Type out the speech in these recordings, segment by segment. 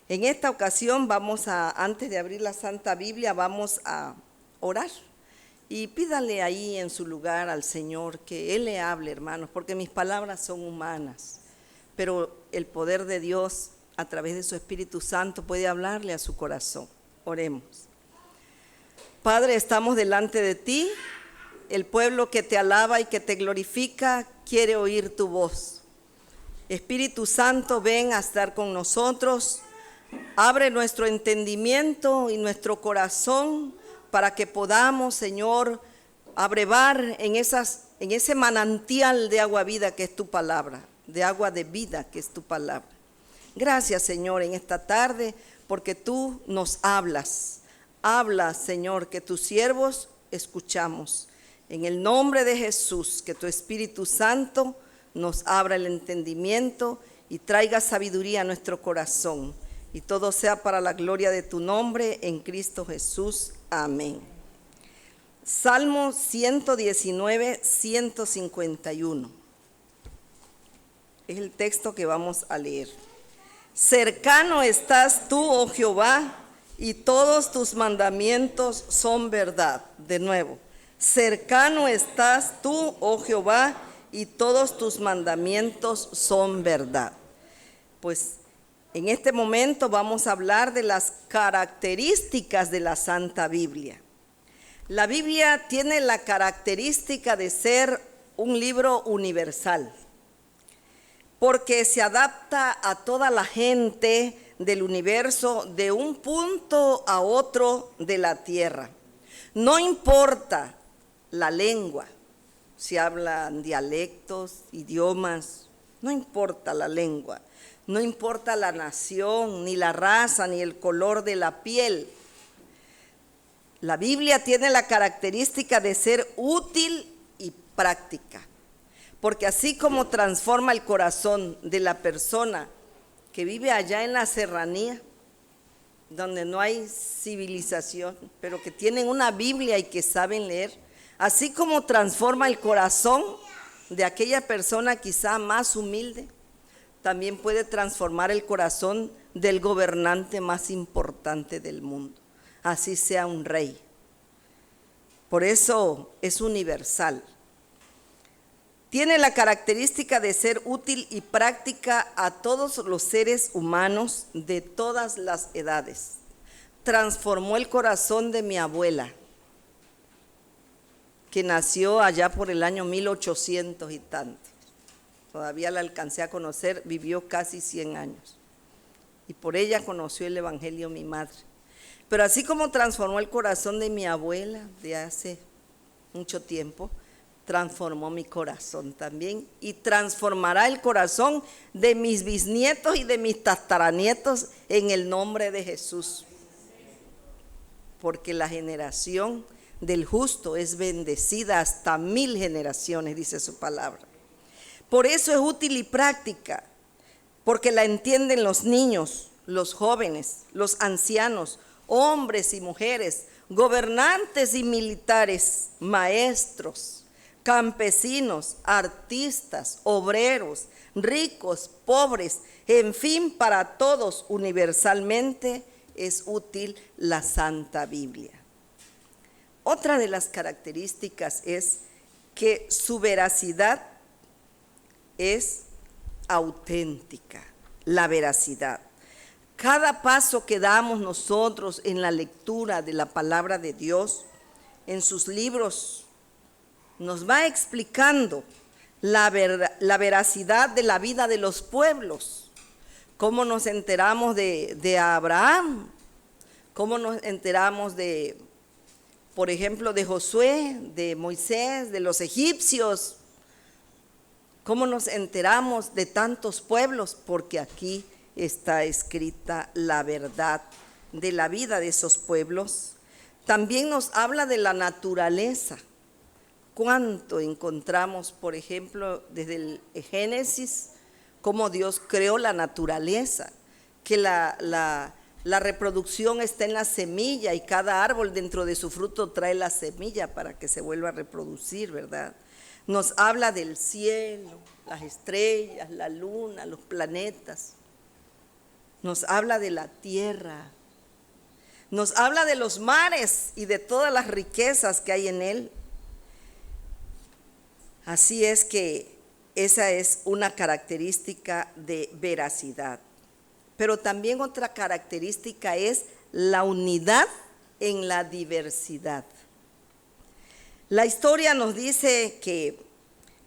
En esta ocasión antes de abrir la Santa Biblia, vamos a orar. Y pídale ahí en su lugar al Señor que Él le hable, hermanos, porque mis palabras son humanas, pero el poder de Dios a través de su Espíritu Santo puede hablarle a su corazón. Oremos. Padre, estamos delante de ti. El pueblo que te alaba y que te glorifica quiere oír tu voz. Espíritu Santo, ven a estar con nosotros. Abre nuestro entendimiento y nuestro corazón para que podamos, Señor, abrevar en ese manantial de agua vida que es tu palabra, de agua de vida que es tu palabra. Gracias, Señor, en esta tarde, porque tú nos hablas. Habla, Señor, que tus siervos escuchamos. En el nombre de Jesús, que tu Espíritu Santo nos abra el entendimiento y traiga sabiduría a nuestro corazón. Y todo sea para la gloria de tu nombre, en Cristo Jesús. Amén. Salmo 119, 151. Es el texto que vamos a leer. Cercano estás tú, oh Jehová, y todos tus mandamientos son verdad. De nuevo, cercano estás tú, oh Jehová, y todos tus mandamientos son verdad. Pues en este momento vamos a hablar de las características de la Santa Biblia. La Biblia tiene la característica de ser un libro universal, porque se adapta a toda la gente del universo, de un punto a otro de la tierra. No importa la lengua, si hablan dialectos, idiomas, no importa la lengua, no importa la nación, ni la raza, ni el color de la piel. La Biblia tiene la característica de ser útil y práctica, porque así como transforma el corazón de la persona que vive allá en la serranía, donde no hay civilización, pero que tienen una Biblia y que saben leer, así como transforma el corazón de aquella persona quizá más humilde, también puede transformar el corazón del gobernante más importante del mundo, así sea un rey. Por eso es universal. Tiene la característica de ser útil y práctica a todos los seres humanos de todas las edades. Transformó el corazón de mi abuela, que nació allá por el año 1800 y tanto. Todavía la alcancé a conocer, vivió casi 100 años. Y por ella conoció el Evangelio mi madre. Pero así como transformó el corazón de mi abuela de hace mucho tiempo, transformó mi corazón también y transformará el corazón de mis bisnietos y de mis tataranietos en el nombre de Jesús. Porque la generación del justo es bendecida hasta 1000 generaciones, dice su palabra. Por eso es útil y práctica, porque la entienden los niños, los jóvenes, los ancianos, hombres y mujeres, gobernantes y militares, maestros, campesinos, artistas, obreros, ricos, pobres, en fin, para todos universalmente es útil la Santa Biblia. Otra de las características es que su veracidad es auténtica, la veracidad. Cada paso que damos nosotros en la lectura de la palabra de Dios, en sus libros, nos va explicando la veracidad de la vida de los pueblos. Cómo nos enteramos de Abraham, cómo nos enteramos de, por ejemplo, de Josué, de Moisés, de los egipcios. ¿Cómo nos enteramos de tantos pueblos? Porque aquí está escrita la verdad de la vida de esos pueblos. También nos habla de la naturaleza. ¿Cuánto encontramos, por ejemplo, desde el Génesis, cómo Dios creó la naturaleza? Que la reproducción está en la semilla y cada árbol dentro de su fruto trae la semilla para que se vuelva a reproducir, ¿verdad? Nos habla del cielo, las estrellas, la luna, los planetas. nos habla de la tierra, nos habla de los mares y de todas las riquezas que hay en él. Así es que esa es una característica de veracidad. Pero también otra característica es la unidad en la diversidad. La historia nos dice que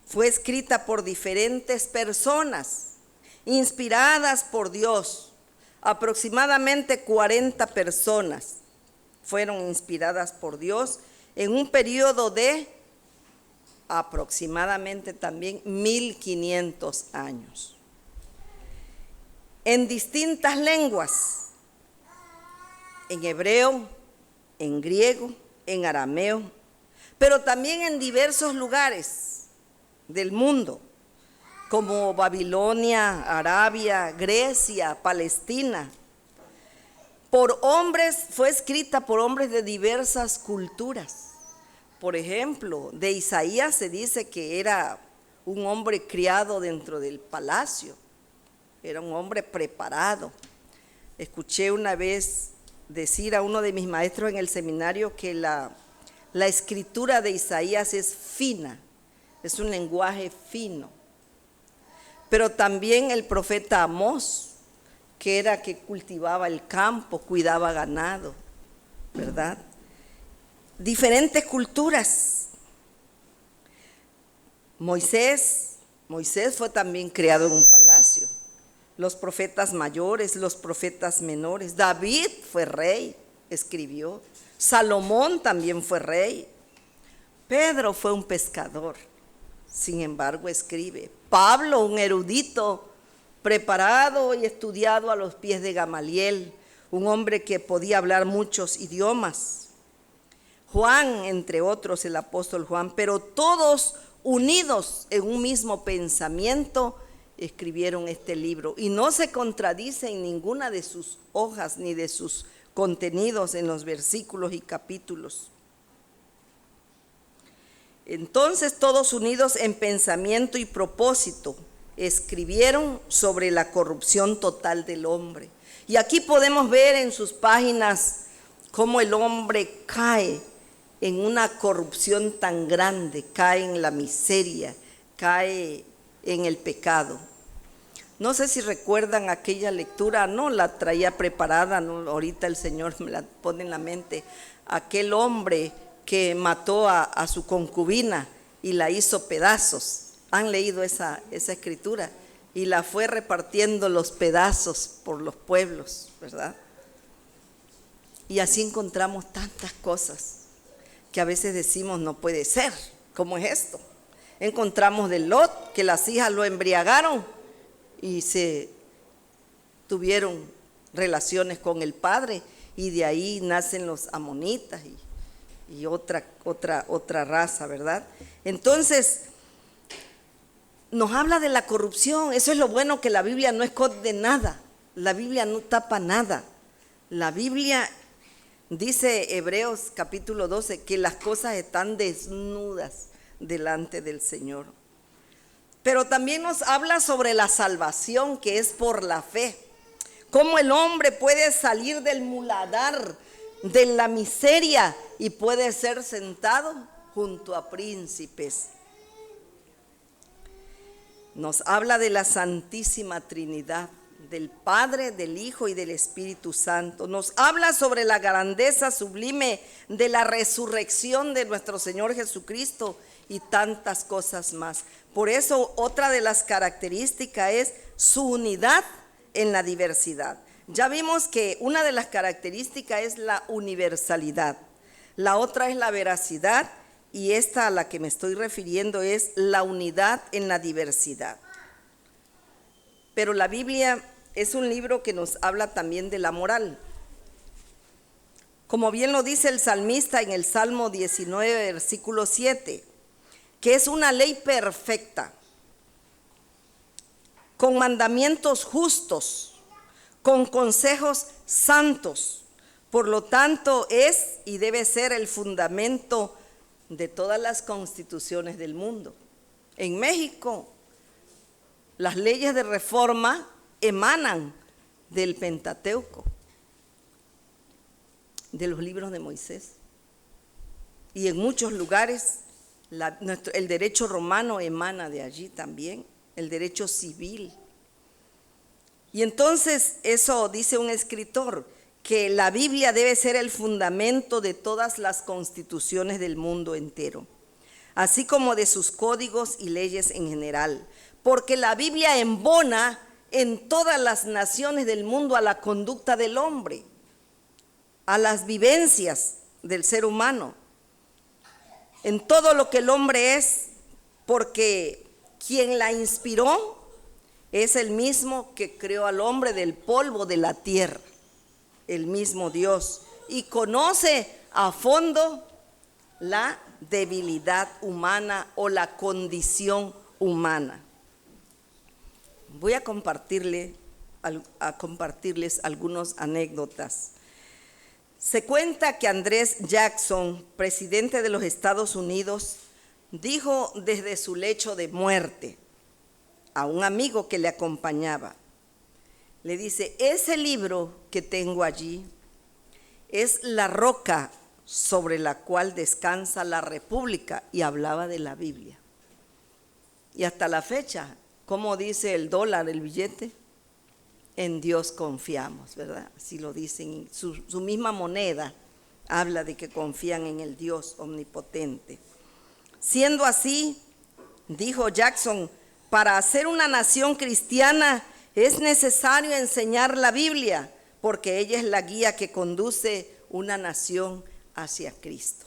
fue escrita por diferentes personas, inspiradas por Dios. Aproximadamente 40 personas fueron inspiradas por Dios en un periodo de aproximadamente también 1500 años. En distintas lenguas, en hebreo, en griego, en arameo, pero también en diversos lugares del mundo, como Babilonia, Arabia, Grecia, Palestina. Fue escrita por hombres de diversas culturas. Por ejemplo, de Isaías se dice que era un hombre criado dentro del palacio, era un hombre preparado. Escuché una vez decir a uno de mis maestros en el seminario que la escritura de Isaías es fina, es un lenguaje fino. Pero también el profeta Amós, que era que cultivaba el campo, cuidaba ganado, ¿verdad? Diferentes culturas. Moisés fue también criado en un palacio. Los profetas mayores, los profetas menores. David fue rey, escribió. Salomón también fue rey. Pedro fue un pescador, sin embargo escribe. Pablo, un erudito, preparado y estudiado a los pies de Gamaliel, un hombre que podía hablar muchos idiomas. Juan, entre otros, el apóstol Juan, pero todos unidos en un mismo pensamiento, escribieron este libro. Y no se contradice en ninguna de sus hojas ni de sus contenidos en los versículos y capítulos. Entonces, todos unidos en pensamiento y propósito, escribieron sobre la corrupción total del hombre. Y aquí podemos ver en sus páginas cómo el hombre cae en una corrupción tan grande, cae en la miseria, cae en el pecado. No sé si recuerdan aquella lectura, no la traía preparada, no, ahorita el Señor me la pone en la mente, aquel hombre que mató a su concubina y la hizo pedazos. ¿Han leído esa escritura? Y la fue repartiendo los pedazos por los pueblos, ¿verdad? Y así encontramos tantas cosas que a veces decimos no puede ser, ¿cómo es esto? Encontramos de Lot, que las hijas lo embriagaron y se tuvieron relaciones con el padre, y de ahí nacen los amonitas y otra raza, ¿verdad? Entonces, nos habla de la corrupción. Eso es lo bueno, que la Biblia no esconde nada, la Biblia no tapa nada. La Biblia dice, Hebreos capítulo 12, que las cosas están desnudas delante del Señor. Pero también nos habla sobre la salvación, que es por la fe. Cómo el hombre puede salir del muladar, de la miseria, y puede ser sentado junto a príncipes. Nos habla de la Santísima Trinidad, del Padre, del Hijo y del Espíritu Santo. Nos habla sobre la grandeza sublime de la resurrección de nuestro Señor Jesucristo y tantas cosas más. Por eso, otra de las características es su unidad en la diversidad. Ya vimos que una de las características es la universalidad, la otra es la veracidad, y esta a la que me estoy refiriendo es la unidad en la diversidad. Pero la Biblia es un libro que nos habla también de la moral. Como bien lo dice el salmista en el Salmo 19, versículo 7, que es una ley perfecta, con mandamientos justos, con consejos santos. Por lo tanto, es y debe ser el fundamento de todas las constituciones del mundo. En México, las leyes de reforma emanan del Pentateuco, de los libros de Moisés. Y en muchos lugares el derecho romano emana de allí también, el derecho civil. Y entonces eso dice un escritor, que la Biblia debe ser el fundamento de todas las constituciones del mundo entero, así como de sus códigos y leyes en general, porque la Biblia embona en todas las naciones del mundo a la conducta del hombre, a las vivencias del ser humano, en todo lo que el hombre es, porque quien la inspiró es el mismo que creó al hombre del polvo de la tierra, el mismo Dios, y conoce a fondo la debilidad humana o la condición humana. Voy a compartirles algunas anécdotas. Se cuenta que Andrés Jackson, presidente de los Estados Unidos, dijo desde su lecho de muerte a un amigo que le acompañaba, le dice: ese libro que tengo allí es la roca sobre la cual descansa la República, y hablaba de la Biblia. Y hasta la fecha, como dice el dólar, el billete, en Dios confiamos, ¿verdad? Así lo dicen, su misma moneda habla de que confían en el Dios omnipotente. Siendo así, dijo Jackson, para hacer una nación cristiana es necesario enseñar la Biblia, porque ella es la guía que conduce una nación hacia Cristo.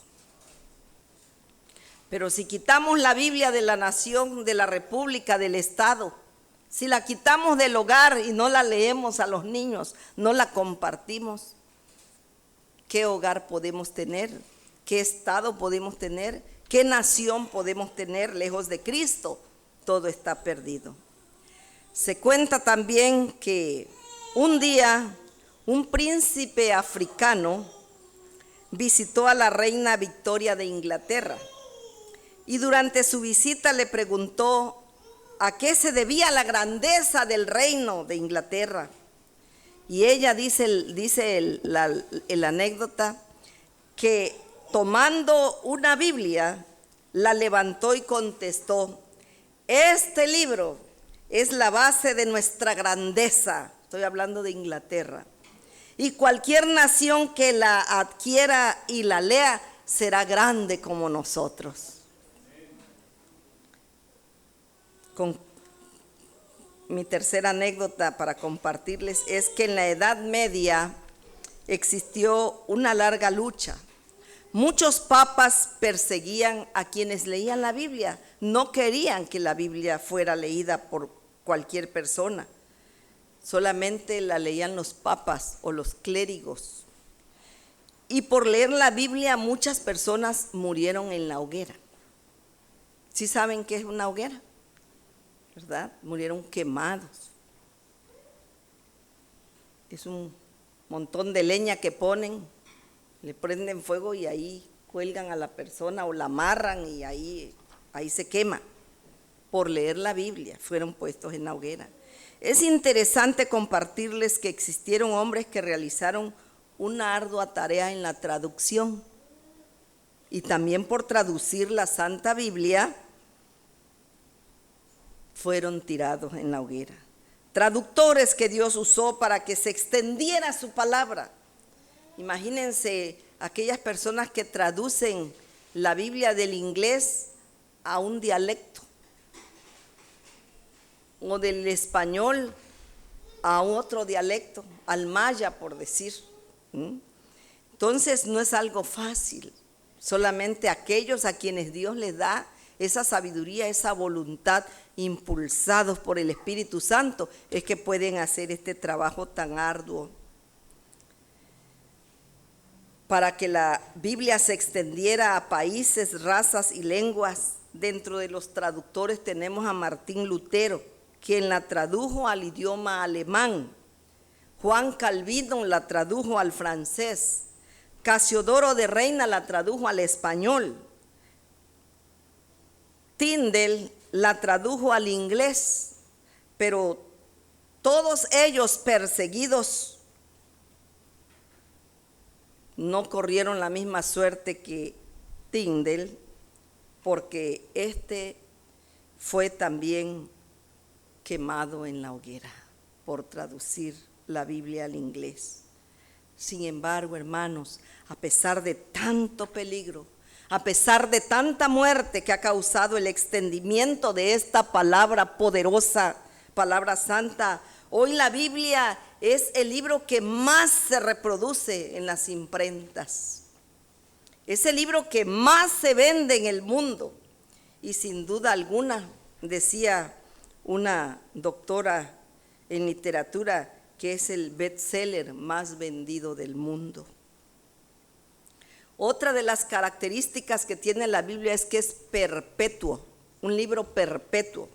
Pero si quitamos la Biblia de la nación, de la república, del Estado, si la quitamos del hogar y no la leemos a los niños, no la compartimos, ¿qué hogar podemos tener? ¿Qué Estado podemos tener? ¿Qué nación podemos tener lejos de Cristo? Todo está perdido. Se cuenta también que un día un príncipe africano visitó a la reina Victoria de Inglaterra y durante su visita le preguntó a qué se debía la grandeza del reino de Inglaterra. Y ella dice la anécdota que tomando una Biblia la levantó y contestó: este libro es la base de nuestra grandeza. Estoy hablando de Inglaterra. Y cualquier nación que la adquiera y la lea será grande como nosotros. Con mi tercera anécdota para compartirles es que en la Edad Media existió una larga lucha. Muchos papas perseguían a quienes leían la Biblia. No querían que la Biblia fuera leída por cualquier persona. Solamente la leían los papas o los clérigos. Y por leer la Biblia muchas personas murieron en la hoguera. ¿Sí saben qué es una hoguera? ¿Verdad? Murieron quemados. Es un montón de leña que ponen, le prenden fuego y ahí cuelgan a la persona o la amarran y ahí se quema. Por leer la Biblia fueron puestos en la hoguera. Es interesante compartirles que existieron hombres que realizaron una ardua tarea en la traducción y también por traducir la Santa Biblia fueron tirados en la hoguera. Traductores que Dios usó para que se extendiera su palabra. Imagínense aquellas personas que traducen la Biblia del inglés a un dialecto o del español a otro dialecto, al maya por decir. Entonces no es algo fácil, solamente aquellos a quienes Dios les da esa sabiduría, esa voluntad, impulsados por el Espíritu Santo, es que pueden hacer este trabajo tan arduo. Para que la Biblia se extendiera a países, razas y lenguas, dentro de los traductores tenemos a Martín Lutero, quien la tradujo al idioma alemán. Juan Calvino la tradujo al francés. Casiodoro de Reina la tradujo al español. Tyndale la tradujo al inglés, pero todos ellos perseguidos no corrieron la misma suerte que Tyndale, porque este fue también quemado en la hoguera por traducir la Biblia al inglés. Sin embargo, hermanos, a pesar de tanto peligro, a pesar de tanta muerte que ha causado el extendimiento de esta palabra poderosa, palabra santa, hoy la Biblia es el libro que más se reproduce en las imprentas. Es el libro que más se vende en el mundo. Y sin duda alguna, decía una doctora en literatura, que es el bestseller más vendido del mundo. Otra de las características que tiene la Biblia es que es perpetuo, un libro perpetuo.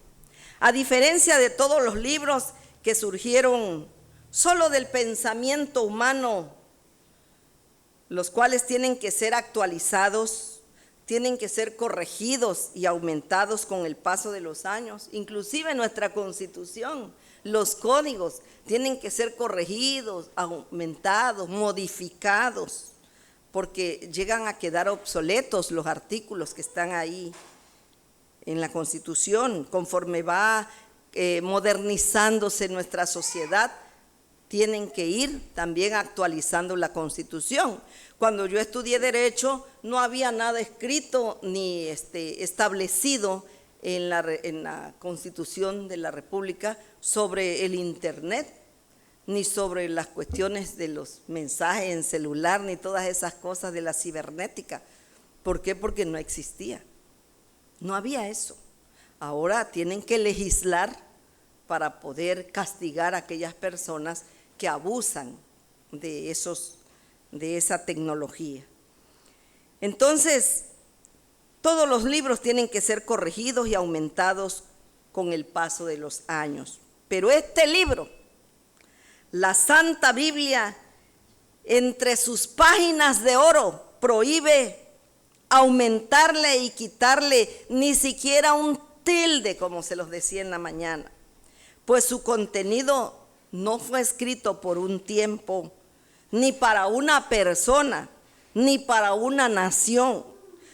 A diferencia de todos los libros que surgieron solo del pensamiento humano, los cuales tienen que ser actualizados, tienen que ser corregidos y aumentados con el paso de los años. Inclusive nuestra Constitución, los códigos tienen que ser corregidos, aumentados, modificados, porque llegan a quedar obsoletos los artículos que están ahí en la Constitución. Conforme va modernizándose nuestra sociedad, tienen que ir también actualizando la Constitución. Cuando yo estudié Derecho, no había nada escrito ni establecido en la Constitución de la República sobre el Internet, ni sobre las cuestiones de los mensajes en celular, ni todas esas cosas de la cibernética. ¿Por qué? Porque no existía. No había eso. Ahora tienen que legislar para poder castigar a aquellas personas que abusan de esa tecnología. Entonces, todos los libros tienen que ser corregidos y aumentados con el paso de los años. Pero este libro, la Santa Biblia, entre sus páginas de oro, prohíbe aumentarle y quitarle ni siquiera un tilde, como se los decía en la mañana, pues su contenido no fue escrito por un tiempo, ni para una persona, ni para una nación,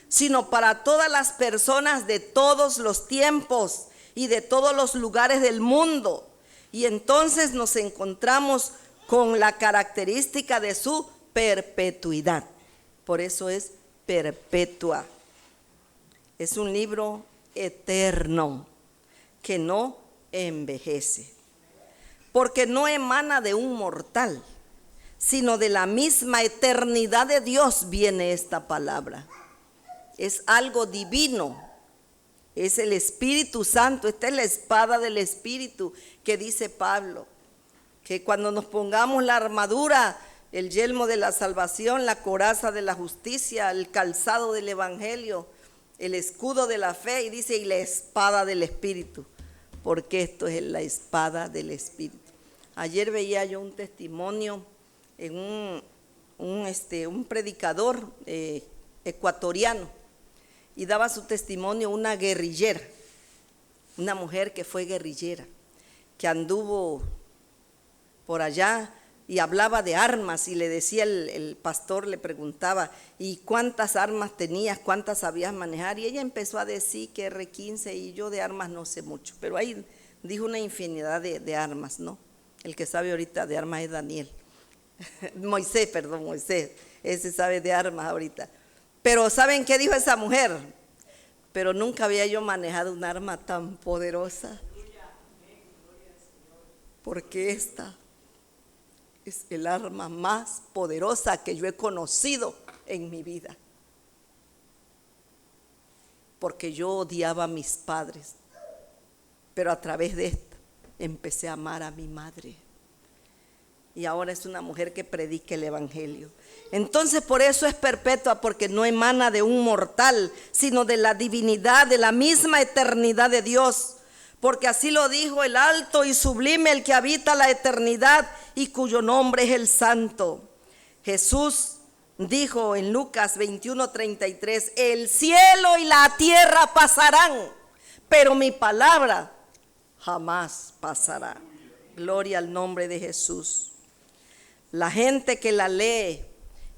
sino para todas las personas de todos los tiempos y de todos los lugares del mundo. Y entonces nos encontramos con la característica de su perpetuidad. Por eso es perpetua. Es un libro eterno que no envejece, porque no emana de un mortal, sino de la misma eternidad de Dios viene esta palabra. Es algo divino, es el Espíritu Santo. Esta es la espada del Espíritu que dice Pablo, que cuando nos pongamos la armadura, el yelmo de la salvación, la coraza de la justicia, el calzado del evangelio, el escudo de la fe, y dice, y la espada del Espíritu, porque esto es la espada del Espíritu. Ayer veía yo un testimonio en un predicador ecuatoriano, y daba su testimonio una guerrillera, una mujer que fue guerrillera, que anduvo por allá y hablaba de armas, y le decía el pastor, le preguntaba, ¿y cuántas armas tenías? ¿Cuántas sabías manejar? Y ella empezó a decir que R15, y yo de armas no sé mucho, pero ahí dijo una infinidad de armas, ¿no? El que sabe ahorita de armas es Daniel. Moisés, ese sabe de armas ahorita. Pero ¿saben qué dijo esa mujer? Pero nunca había yo manejado un arma tan poderosa, porque esta es el arma más poderosa que yo he conocido en mi vida, porque yo odiaba a mis padres, pero a través de esta empecé a amar a mi madre, y ahora es una mujer que predica el evangelio. Entonces por eso es perpetua, porque no emana de un mortal, sino de la divinidad, de la misma eternidad de Dios, porque así lo dijo el alto y sublime, el que habita la eternidad y cuyo nombre es el Santo. Jesús dijo en Lucas 21:33, el cielo y la tierra pasarán, pero mi palabra jamás pasará. Gloria al nombre de Jesús. La gente que la lee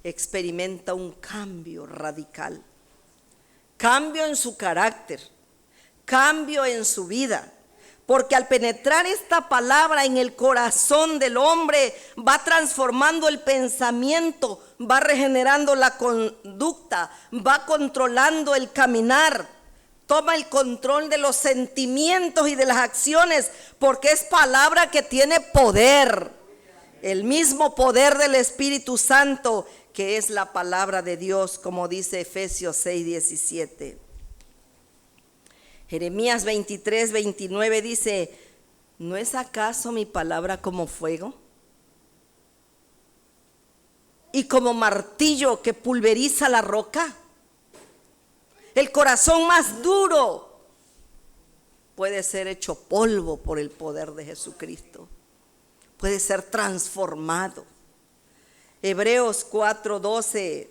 experimenta un cambio radical, cambio en su carácter, cambio en su vida, porque al penetrar esta palabra en el corazón del hombre va transformando el pensamiento, va regenerando la conducta, va controlando el caminar, toma el control de los sentimientos y de las acciones, porque es palabra que tiene poder, el mismo poder del Espíritu Santo, que es la palabra de Dios, como dice Efesios 6:17. Jeremías 23:29 dice: ¿no es acaso mi palabra como fuego y como martillo que pulveriza la roca? El corazón más duro puede ser hecho polvo por el poder de Jesucristo, puede ser transformado. Hebreos 4:12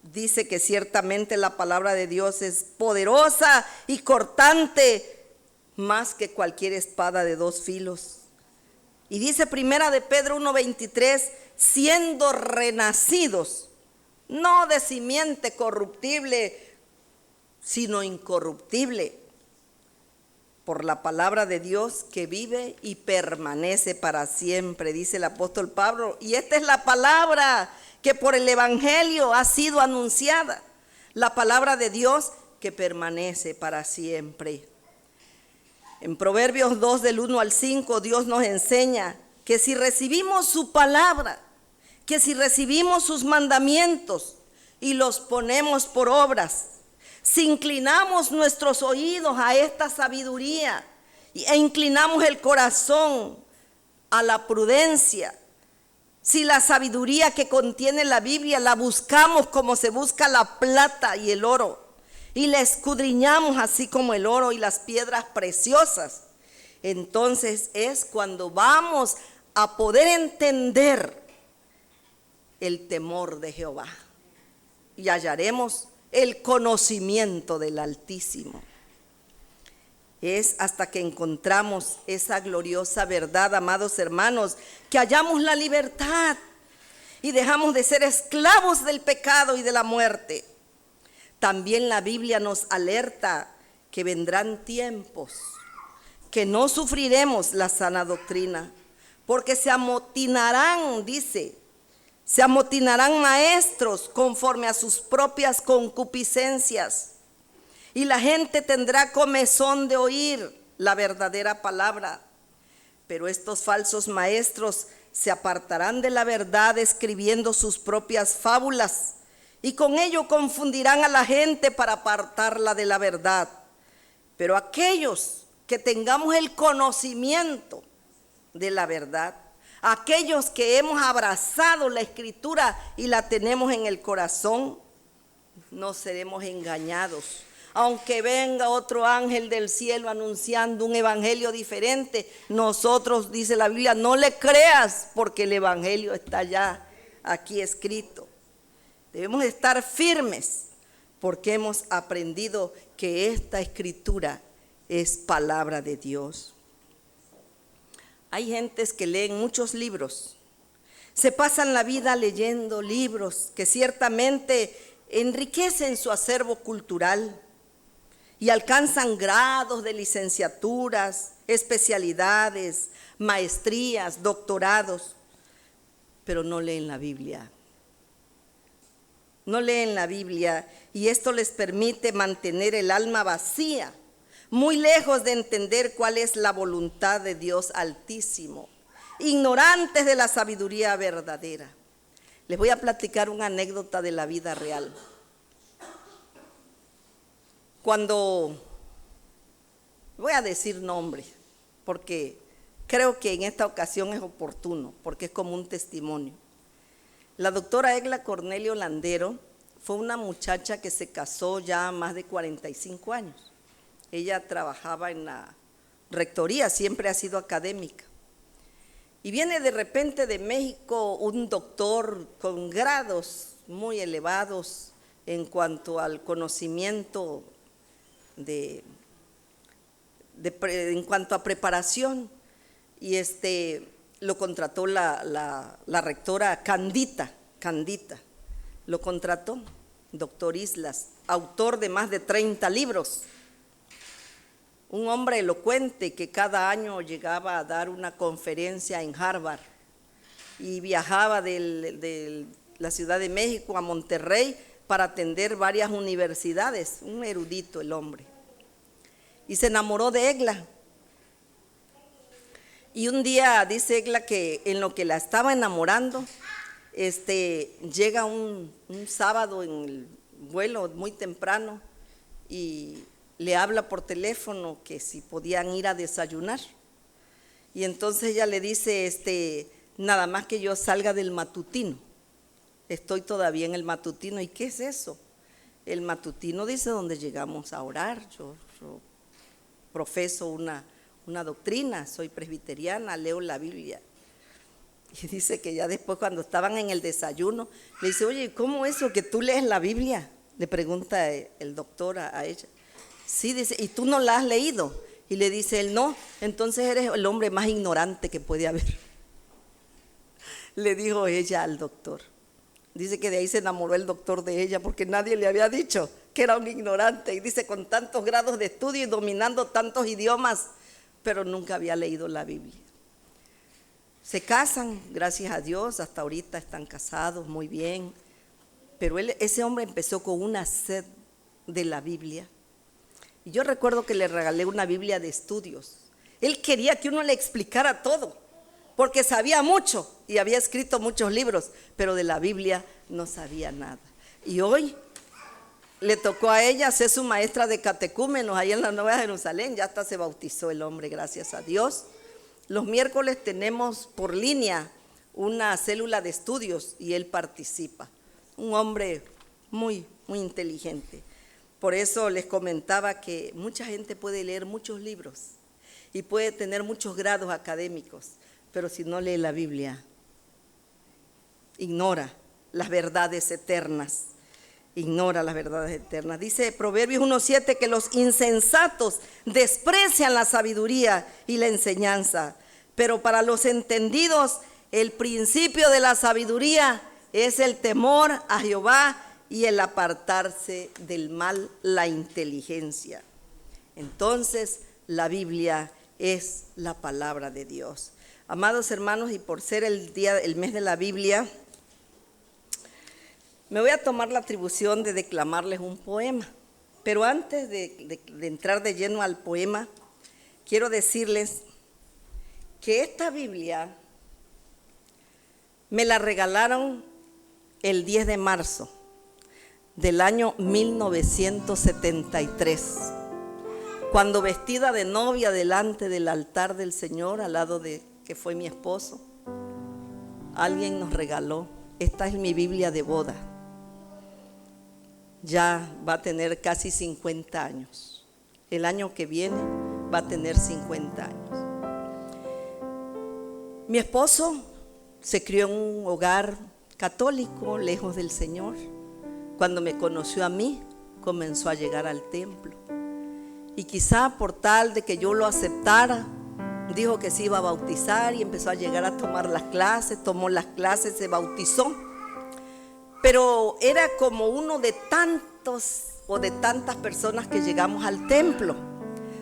dice que ciertamente la palabra de Dios es poderosa y cortante más que cualquier espada de dos filos. Y dice primera de Pedro 1:23, siendo renacidos, no de simiente corruptible, sino incorruptible, por la palabra de Dios que vive y permanece para siempre, dice el apóstol Pablo. Y esta es la palabra que por el Evangelio ha sido anunciada, la palabra de Dios que permanece para siempre. En Proverbios 2 del 1 al 5 Dios nos enseña que si recibimos su palabra, que si recibimos sus mandamientos y los ponemos por obras, si inclinamos nuestros oídos a esta sabiduría e inclinamos el corazón a la prudencia, si la sabiduría que contiene la Biblia la buscamos como se busca la plata y el oro, y la escudriñamos así como el oro y las piedras preciosas, entonces es cuando vamos a poder entender el temor de Jehová y hallaremos el conocimiento del Altísimo. Es hasta que encontramos esa gloriosa verdad, amados hermanos, que hallamos la libertad y dejamos de ser esclavos del pecado y de la muerte. También la Biblia nos alerta que vendrán tiempos que no sufriremos la sana doctrina, porque se amotinarán, dice, se amotinarán maestros conforme a sus propias concupiscencias, y la gente tendrá comezón de oír la verdadera palabra. Pero estos falsos maestros se apartarán de la verdad escribiendo sus propias fábulas, y con ello confundirán a la gente para apartarla de la verdad. Pero aquellos que tengamos el conocimiento de la verdad, aquellos que hemos abrazado la Escritura y la tenemos en el corazón, no seremos engañados. Aunque venga otro ángel del cielo anunciando un evangelio diferente, nosotros, dice la Biblia, no le creas, porque el evangelio está ya aquí escrito. Debemos estar firmes porque hemos aprendido que esta Escritura es palabra de Dios. Hay gentes que leen muchos libros, se pasan la vida leyendo libros que ciertamente enriquecen su acervo cultural y alcanzan grados de licenciaturas, especialidades, maestrías, doctorados, pero no leen la Biblia. No leen la Biblia, y esto les permite mantener el alma vacía, muy lejos de entender cuál es la voluntad de Dios Altísimo, ignorantes de la sabiduría verdadera. Les voy a platicar una anécdota de la vida real. Cuando, voy a decir nombres, porque creo que en esta ocasión es oportuno, porque es como un testimonio. La doctora Egla Cornelio Landero fue una muchacha que se casó ya a más de 45 años. Ella trabajaba en la rectoría, siempre ha sido académica. Y viene de repente de México un doctor con grados muy elevados en cuanto al conocimiento en cuanto a preparación. y lo contrató la rectora Candita, lo contrató, doctor Islas, autor de más de 30 libros, un hombre elocuente que cada año llegaba a dar una conferencia en Harvard y viajaba de la Ciudad de México a Monterrey para atender varias universidades, un erudito el hombre. Y se enamoró de Egla. Y un día dice Egla que en lo que la estaba enamorando, llega un sábado en el vuelo muy temprano y le habla por teléfono que si podían ir a desayunar. Y entonces ella le dice, nada más que yo salga del matutino. Estoy todavía en el matutino. ¿Y qué es eso? El matutino dice donde llegamos a orar. Yo profeso una doctrina, soy presbiteriana, leo la Biblia. Y dice que ya después cuando estaban en el desayuno, le dice, oye, ¿cómo eso que tú lees la Biblia? Le pregunta el doctor a ella. Sí, dice, ¿y tú no la has leído? Y le dice él, no, entonces eres el hombre más ignorante que puede haber. Le dijo ella al doctor. Dice que de ahí se enamoró el doctor de ella porque nadie le había dicho que era un ignorante. Y dice, con tantos grados de estudio y dominando tantos idiomas, pero nunca había leído la Biblia. Se casan, gracias a Dios, hasta ahorita están casados muy bien. Pero ese hombre empezó con una sed de la Biblia. Y yo recuerdo que le regalé una Biblia de estudios. Él quería que uno le explicara todo, porque sabía mucho y había escrito muchos libros, pero de la Biblia no sabía nada. Y hoy le tocó a ella ser su maestra de catecúmenos ahí en la Nueva Jerusalén. Ya hasta se bautizó el hombre, gracias a Dios. Los miércoles tenemos por línea una célula de estudios y él participa. Un hombre muy, muy inteligente. Por eso les comentaba que mucha gente puede leer muchos libros y puede tener muchos grados académicos, pero si no lee la Biblia, ignora las verdades eternas. Ignora las verdades eternas. Dice Proverbios 1:7 que los insensatos desprecian la sabiduría y la enseñanza, pero para los entendidos el principio de la sabiduría es el temor a Jehová y el apartarse del mal, la inteligencia. Entonces la Biblia es la palabra de Dios. Amados hermanos, y por ser el mes de la Biblia, me voy a tomar la atribución de declamarles un poema. Pero antes de entrar de lleno al poema, quiero decirles que esta Biblia me la regalaron el 10 de marzo del año 1973, cuando vestida de novia delante del altar del Señor, al lado de que fue mi esposo, alguien nos regaló, esta es mi Biblia de boda. Ya va a tener casi 50 años. El año que viene va a tener 50 años. Mi esposo se crió en un hogar católico, lejos del Señor. Cuando me conoció a mí, comenzó a llegar al templo. Y quizá por tal de que yo lo aceptara, dijo que se iba a bautizar y empezó a llegar a tomar las clases, tomó las clases, se bautizó. Pero era como uno de tantos o de tantas personas que llegamos al templo.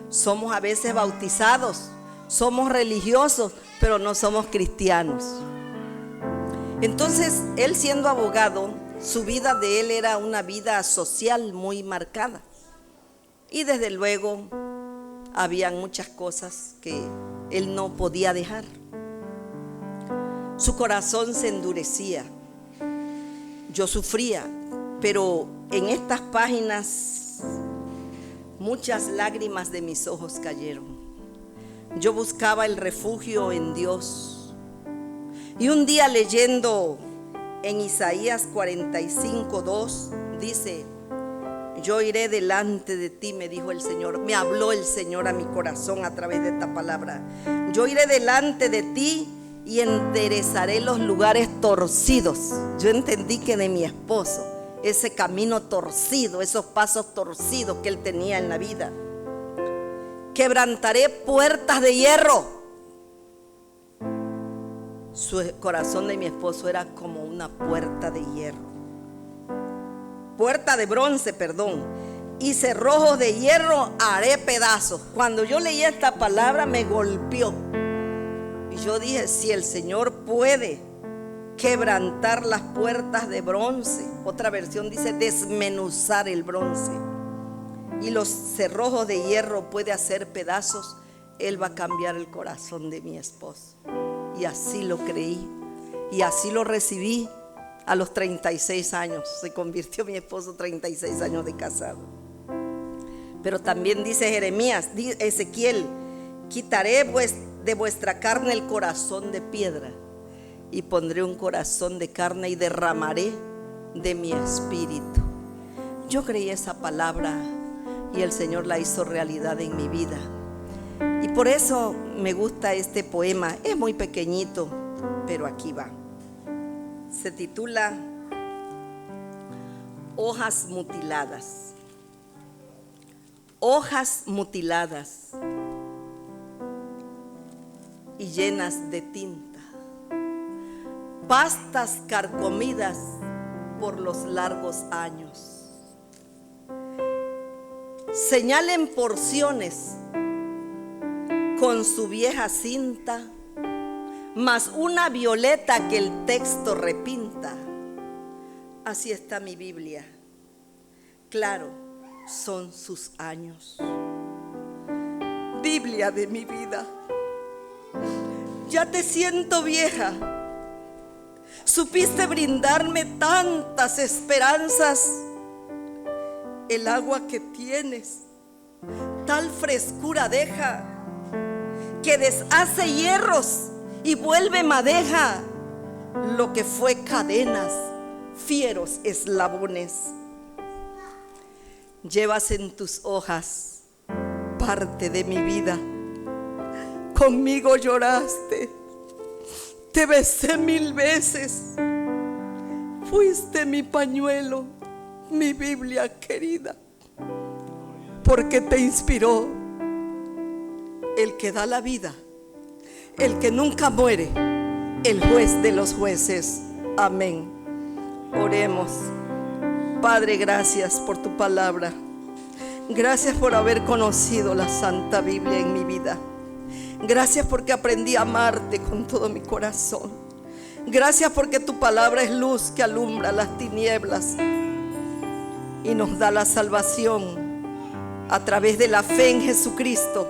Somos a veces bautizados, somos religiosos, pero no somos cristianos. Entonces, él siendo abogado, su vida de él era una vida social muy marcada. Y desde luego, habían muchas cosas que él no podía dejar. Su corazón se endurecía. Yo sufría, pero en estas páginas muchas lágrimas de mis ojos cayeron. Yo buscaba el refugio en Dios. Y un día leyendo en Isaías 45:2 dice: yo iré delante de ti, me dijo el Señor. Me habló el Señor a mi corazón a través de esta palabra. Yo iré delante de ti y enderezaré los lugares torcidos. Yo entendí que de mi esposo, ese camino torcido, esos pasos torcidos que él tenía en la vida. Quebrantaré puertas de hierro. Su corazón de mi esposo era como una puerta de hierro, puerta de bronce, perdón, y cerrojos de hierro haré pedazos. Cuando yo leí esta palabra me golpeó. Y yo dije, si el Señor puede quebrantar las puertas de bronce, otra versión dice desmenuzar el bronce, y los cerrojos de hierro puede hacer pedazos, Él va a cambiar el corazón de mi esposo. Y así lo creí y así lo recibí. A los 36 años se convirtió mi esposo, 36 años de casado. Pero también dice Jeremías, Ezequiel, quitaré de vuestra carne el corazón de piedra y pondré un corazón de carne y derramaré de mi espíritu. Yo creí esa palabra y el Señor la hizo realidad en mi vida. Y por eso me gusta este poema. Es muy pequeñito, pero aquí va. Se titula Hojas mutiladas. Hojas mutiladas y llenas de tinta, pastas carcomidas por los largos años. Señalen porciones con su vieja cinta, más una violeta que el texto repinta. Así está mi Biblia. Claro, son sus años. Biblia de mi vida, ya te siento vieja. Supiste brindarme tantas esperanzas. El agua que tienes tal frescura deja, que deshace hierros y vuelve madeja lo que fue cadenas, fieros eslabones. Llevas en tus hojas parte de mi vida. Conmigo lloraste, te besé 1000 veces. Fuiste mi pañuelo, mi Biblia querida, porque te inspiró el que da la vida, el que nunca muere, el juez de los jueces. Amén. Oremos. Padre, gracias por tu palabra. Gracias por haber conocido la Santa Biblia en mi vida. Gracias porque aprendí a amarte con todo mi corazón. Gracias porque tu palabra es luz que alumbra las tinieblas y nos da la salvación a través de la fe en Jesucristo,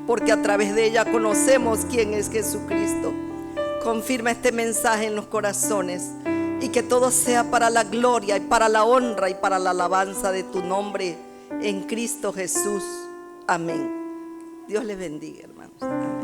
porque a través de ella conocemos quién es Jesucristo. Confirma este mensaje en los corazones y que todo sea para la gloria y para la honra y para la alabanza de tu nombre en Cristo Jesús. Amén. Dios les bendiga, hermanos.